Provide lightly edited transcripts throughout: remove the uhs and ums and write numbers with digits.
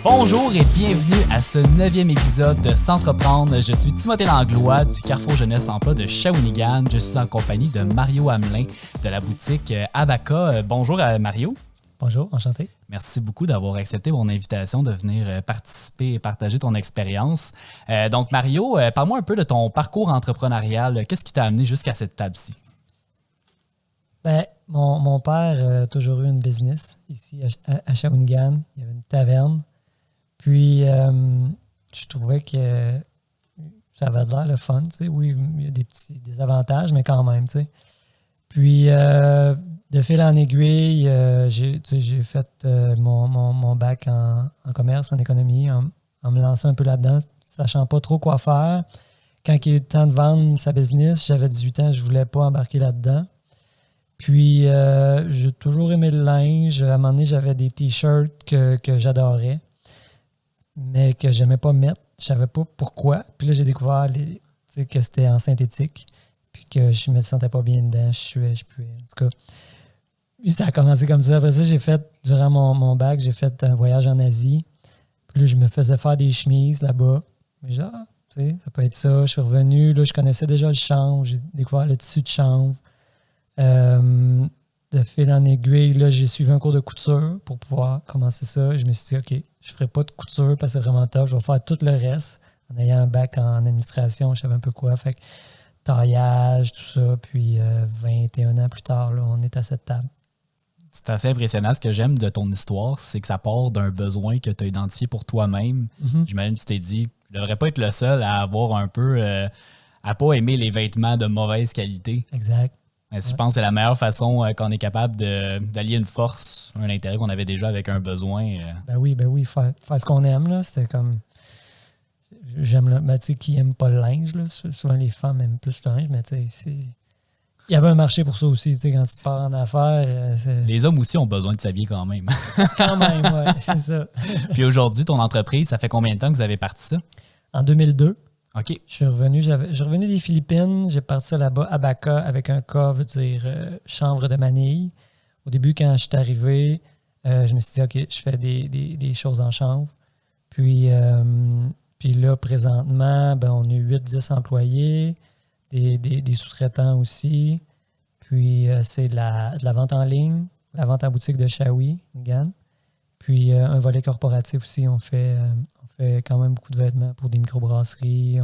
Bonjour et bienvenue à ce 9e épisode de S'entreprendre. Je suis Timothée Langlois du Carrefour Jeunesse Emploi de Shawinigan. Je suis en compagnie de Mario Hamelin de la boutique Abaka. Bonjour Mario. Bonjour, enchanté. Merci beaucoup d'avoir accepté mon invitation de venir participer et partager ton expérience. Donc Mario, parle-moi un peu de ton parcours entrepreneurial. Qu'est-ce qui t'a amené jusqu'à cette table-ci? Mon père a toujours eu une business ici à Shawinigan. Il y avait une taverne. Puis, je trouvais que ça avait l'air le fun. Tu sais. Oui, il y a des avantages, mais quand même. Tu sais. Puis, de fil en aiguille, j'ai fait mon bac en commerce, en économie, en me lançant un peu là-dedans, sachant pas trop quoi faire. Quand il y a eu le temps de vendre sa business, j'avais 18 ans, je voulais pas embarquer là-dedans. Puis, j'ai toujours aimé le linge. À un moment donné, j'avais des t-shirts que j'adorais, mais que j'aimais pas mettre. Je savais pas pourquoi. Puis là, j'ai découvert que c'était en synthétique, puis que je me sentais pas bien dedans. Je puais. En tout cas, puis ça a commencé comme ça. Après ça, j'ai fait, durant mon bac, j'ai fait un voyage en Asie. Puis là, je me faisais faire des chemises là-bas. Mais genre, tu sais, ça peut être ça. Je suis revenu. Là, je connaissais déjà le chanvre. J'ai découvert le tissu de chanvre. De fil en aiguille, là, j'ai suivi un cours de couture pour pouvoir commencer ça. Je me suis dit, OK, je ne ferai pas de couture parce que c'est vraiment tough. Je vais faire tout le reste. En ayant un bac en administration, je savais un peu quoi. Fait que taillage, tout ça. Puis 21 ans plus tard, là, on est à cette table. C'est assez impressionnant. Ce que j'aime de ton histoire, c'est que ça part d'un besoin que tu as identifié pour toi-même. Mm-hmm. J'imagine que tu t'es dit, je ne devrais pas être le seul à avoir un peu, à pas aimer les vêtements de mauvaise qualité. Exact. Mais je pense que c'est la meilleure façon qu'on est capable d'allier une force, un intérêt qu'on avait déjà avec un besoin. Ben oui, faire ce qu'on aime, là, c'était comme... J'aime le... Ben, tu sais, qui aime pas le linge, là? Souvent, les femmes aiment plus le linge, mais tu sais, il y avait un marché pour ça aussi, tu sais, quand tu pars en affaires. Les hommes aussi ont besoin de s'habiller quand même. Quand même, oui, c'est ça. Puis aujourd'hui, ton entreprise, ça fait combien de temps que vous avez parti ça? En 2002. OK. Je suis revenu des Philippines. J'ai parti ça là-bas, Abaka, avec un K, veut dire chanvre de manille. Au début, quand je suis arrivé, je me suis dit, OK, je fais des choses en chanvre. Puis là, présentement, on a 8-10 employés, des sous-traitants aussi. Puis c'est de la vente en ligne, la vente en boutique de Shawinigan. Puis un volet corporatif aussi, on fait quand même beaucoup de vêtements pour des microbrasseries,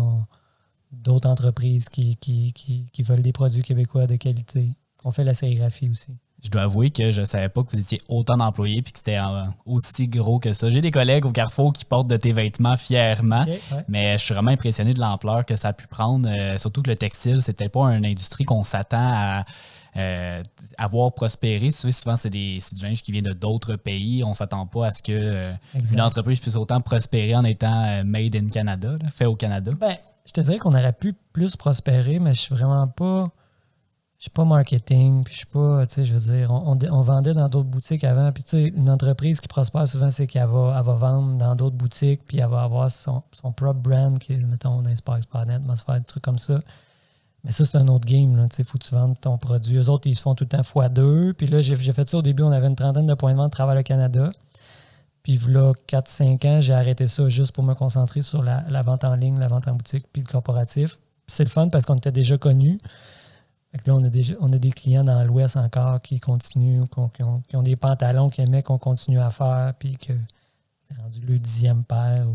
d'autres entreprises qui veulent des produits québécois de qualité. On fait la sérigraphie aussi. Je dois avouer que je ne savais pas que vous étiez autant d'employés et que c'était aussi gros que ça. J'ai des collègues au Carrefour qui portent de tes vêtements fièrement, okay, ouais. Mais je suis vraiment impressionné de l'ampleur que ça a pu prendre. Surtout que le textile, c'est peut-être pas une industrie qu'on s'attend à avoir prospéré. Tu sais, souvent, c'est du linge qui vient de d'autres pays. On ne s'attend pas à ce qu'une entreprise puisse autant prospérer en étant made in Canada, là, fait au Canada. Je te dirais qu'on aurait pu plus prospérer, mais je suis vraiment pas... Je suis pas marketing, puis je suis pas... Tu sais, je veux dire, on vendait dans d'autres boutiques avant, puis tu sais, une entreprise qui prospère souvent, c'est qu'elle va vendre dans d'autres boutiques, puis elle va avoir son propre brand, qui est, mettons, Inspire, Expanet, Atmosphère, des trucs comme ça. Mais ça, c'est un autre game. Il faut que tu vendes ton produit. Eux autres, ils se font tout le temps x2. Puis là, j'ai fait ça au début. On avait une trentaine de points de vente à travers le Canada. Puis là, 4-5 ans, j'ai arrêté ça juste pour me concentrer sur la vente en ligne, la vente en boutique, puis le corporatif. Puis c'est le fun parce qu'on était déjà connus. Fait que là, on a des clients dans l'Ouest encore qui continuent, qui ont des pantalons qu'ils aimaient qu'on continue à faire, puis que c'est rendu le 10e paire.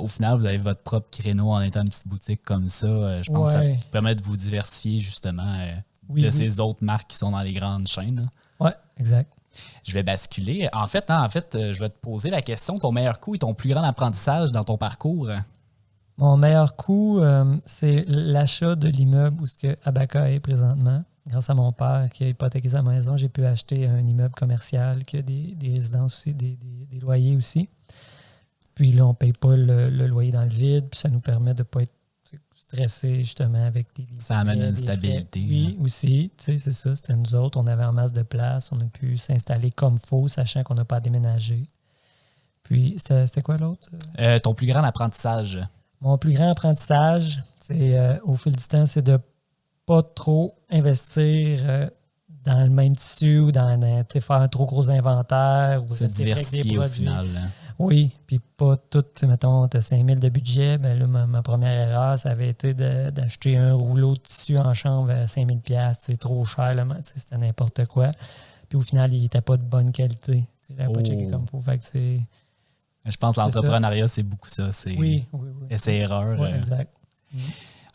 Au final, vous avez votre propre créneau en étant une petite boutique comme ça. Je pense que ça vous permet de vous diversifier justement ces autres marques qui sont dans les grandes chaînes. Oui, exact. Je vais basculer. En fait, je vais te poser la question, ton meilleur coup et ton plus grand apprentissage dans ton parcours. Mon meilleur coup, c'est l'achat de l'immeuble où Abaka est présentement. Grâce à mon père qui a hypothéqué sa maison, j'ai pu acheter un immeuble commercial qui a des résidences aussi, des loyers aussi. Puis là, on ne paye pas le loyer dans le vide, puis ça nous permet de ne pas être stressé justement avec des... Ça amène une stabilité. Oui, aussi, tu sais, c'est ça, c'était nous autres, on avait en masse de place, on a pu s'installer comme il faut, sachant qu'on n'a pas à déménager. Puis, c'était quoi l'autre? Ton plus grand apprentissage? Mon plus grand apprentissage, c'est au fil du temps, c'est de pas trop investir dans le même tissu ou faire un trop gros inventaire. Ou se diversifier au final. Là. Oui, puis pas tout, mettons, tu as 5 000 de budget, ben là, ma première erreur, ça avait été d'acheter un rouleau de tissu en chambre à 5 000 $, c'est trop cher, là, c'était n'importe quoi. Puis au final, il n'était pas de bonne qualité. Je n'avais pas checké comme il faut. Fait que c'est... Je pense que l'entrepreneuriat, c'est beaucoup ça. C'est oui. essai-erreur. Oui, exact.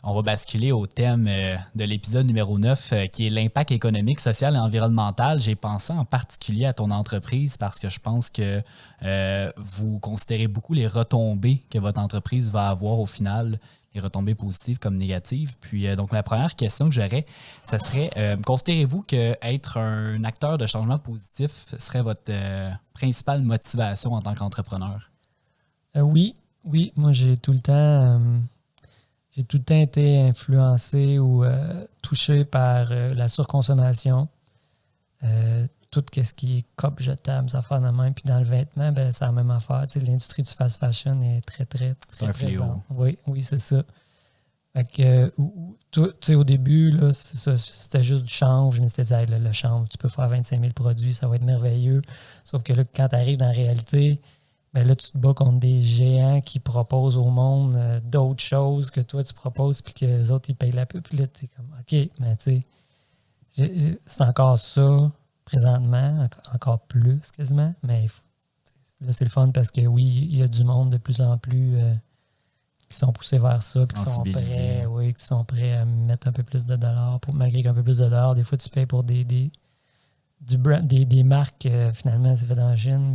On va basculer au thème de l'épisode numéro 9, qui est l'impact économique, social et environnemental. J'ai pensé en particulier à ton entreprise parce que je pense que vous considérez beaucoup les retombées que votre entreprise va avoir au final, les retombées positives comme négatives. Puis donc, la première question que j'aurais, ça serait, considérez-vous qu'être un acteur de changement positif serait votre principale motivation en tant qu'entrepreneur? Oui. Moi, j'ai tout le temps été influencé ou touché par la surconsommation. Tout ce qui est cup jetable, ça fait de même. Puis dans le vêtement, ben, c'est la même affaire. Tu sais, l'industrie du fast fashion est très, très, c'est un présente. fléau. Oui, c'est ça. Fait que, tu sais, au début, là, c'était juste du chanvre. Je me suis dit, hey, le chanvre, tu peux faire 25 000 produits, ça va être merveilleux. Sauf que là, quand tu arrives dans la réalité, ben là, tu te bats contre des géants qui proposent au monde d'autres choses que toi, tu proposes, puis que les autres, ils payent la pub. Puis là, tu es comme, OK, mais tu sais, c'est encore ça, présentement, encore plus quasiment. Mais là, c'est le fun parce que oui, il y a du monde de plus en plus qui sont poussés vers ça, puis qui sont prêts à mettre un peu plus de dollars, malgré qu'un peu plus de dollars. Des fois, tu payes pour des marques, finalement, c'est fait dans la Chine.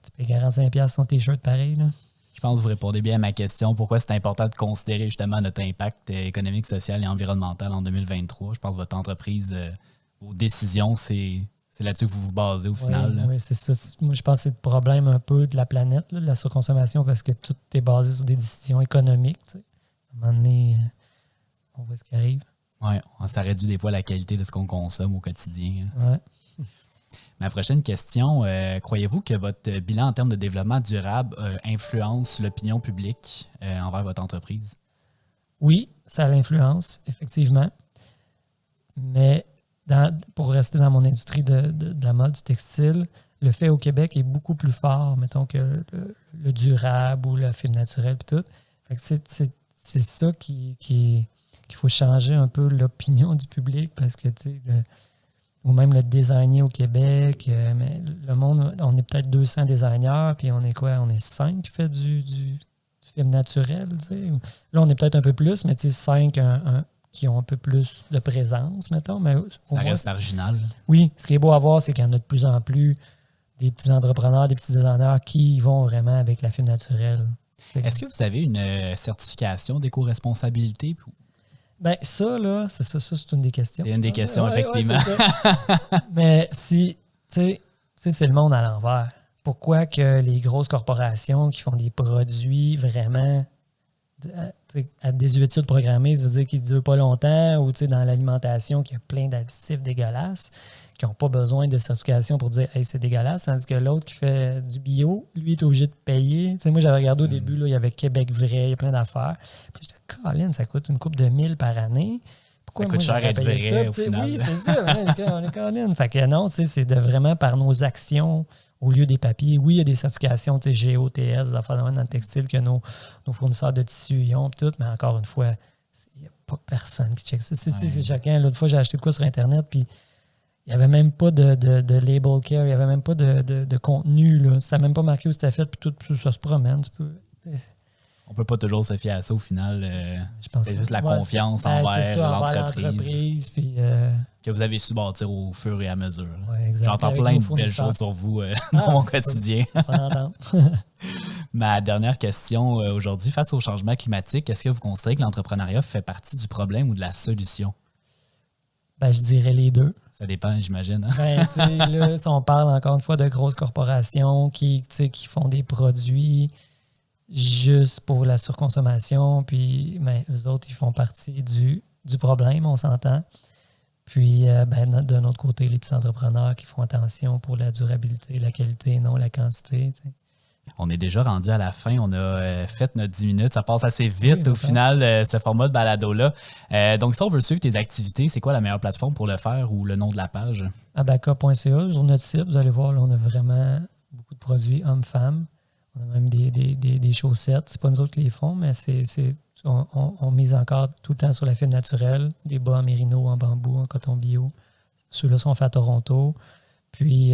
Tu payes 45$ sur ton T-shirt pareil. Là. Je pense que vous répondez bien à ma question. Pourquoi c'est important de considérer justement notre impact économique, social et environnemental en 2023? Je pense que votre entreprise, vos décisions, c'est là-dessus que vous vous basez au final. Oui, c'est ça. Moi, je pense que c'est le problème un peu de la planète, là, de la surconsommation, parce que tout est basé sur des décisions économiques. T'sais. À un moment donné, on voit ce qui arrive. Oui, ça réduit des fois la qualité de ce qu'on consomme au quotidien. Ouais. Ma prochaine question, croyez-vous que votre bilan en termes de développement durable influence l'opinion publique envers votre entreprise? Oui, ça l'influence, effectivement. Mais pour rester dans mon industrie de la mode, du textile, le fait au Québec est beaucoup plus fort, mettons, que le durable ou le film naturel et tout. Fait que c'est ça qu'il faut changer un peu l'opinion du public parce que, tu sais, ou même le designer au Québec. Mais le monde, on est peut-être 200 designers, puis on est quoi? On est 5 qui fait du film naturel, tu sais. Là, on est peut-être un peu plus, mais tu sais, 5 qui ont un peu plus de présence, mettons. Mais ça reste marginal. Oui, ce qui est beau à voir, c'est qu'il y en a de plus en plus des petits entrepreneurs, des petits designers qui vont vraiment avec la film naturelle. Est-ce que vous avez une certification d'éco-responsabilité? Ben ça, là, c'est une des questions. C'est une des questions, effectivement. Mais si, tu sais, c'est le monde à l'envers. Pourquoi que les grosses corporations qui font des produits vraiment à désuétude programmée, ça veut dire qu'ils ne durent pas longtemps, ou dans l'alimentation, qu'il y a plein d'additifs dégueulasses, qui n'ont pas besoin de certification pour dire « Hey, c'est dégueulasse », tandis que l'autre qui fait du bio, lui, est obligé de payer. Moi, j'avais regardé au début, là, il y avait Québec vrai, il y a plein d'affaires. Puis j'étais « Colin, ça coûte une couple de 1000 par année. Pourquoi ça coûte cher être vrai, ça? » au final. Oui, c'est ça. On est Colin. Fait que non, c'est de vraiment par nos actions au lieu des papiers. Oui, il y a des certifications GOTS, des affaires dans le textile que nos fournisseurs de tissus y ont, tout, mais encore une fois, il n'y a pas personne qui check ça. C'est chacun. L'autre fois, j'ai acheté de quoi sur Internet, puis il n'y avait même pas de label care, il n'y avait même pas de contenu. C'était même pas marqué où c'était fait, puis tout ça se promène. On ne peut pas toujours se fier à ça au final. C'est juste la confiance envers l'entreprise. Puis, que vous avez su bâtir au fur et à mesure. Ouais, j'entends plein de belles choses sur vous dans mon quotidien. Ma dernière question aujourd'hui, face au changement climatique, est-ce que vous considérez que l'entrepreneuriat fait partie du problème ou de la solution? Ben, je dirais les deux. Ça dépend, j'imagine. Hein? Ben, là, si on parle encore une fois de grosses corporations qui font des produits juste pour la surconsommation, puis ben, eux autres, ils font partie du problème, on s'entend. Puis, d'un autre côté, les petits entrepreneurs qui font attention pour la durabilité, la qualité, non la quantité. T'sais. On est déjà rendu à la fin. On a fait notre 10 minutes. Ça passe assez vite au final, ce format de balado-là. Donc, si on veut suivre tes activités, c'est quoi la meilleure plateforme pour le faire ou le nom de la page? Abaca.ca. Sur notre site, vous allez voir, là, on a vraiment beaucoup de produits hommes-femmes. On a même des chaussettes. C'est pas nous autres qui les font, mais on mise encore tout le temps sur la fibre naturelle. Des bas en mérino, en bambou, en coton bio. Ceux-là sont faits à Toronto. Puis,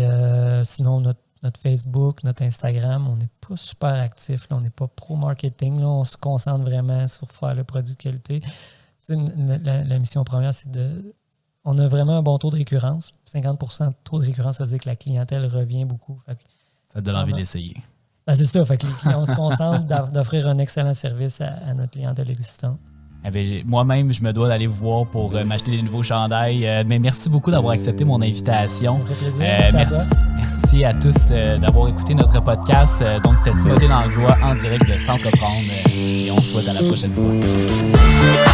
sinon, notre Facebook, notre Instagram, on n'est pas super actifs. Là, on n'est pas pro-marketing. Là, on se concentre vraiment sur faire le produit de qualité. La mission première, c'est on a vraiment un bon taux de récurrence. 50% de taux de récurrence, ça veut dire que la clientèle revient beaucoup. Ça donne envie d'essayer. Ben, c'est ça. Fait que on se concentre d'offrir un excellent service à notre clientèle existante. Moi-même, je me dois d'aller vous voir pour m'acheter des nouveaux chandails. Mais merci beaucoup d'avoir accepté mon invitation. Ça fait plaisir. Merci à tous d'avoir écouté notre podcast. Donc, c'était Timothée Langlois en direct de S'entreprendre. Et on se souhaite à la prochaine fois.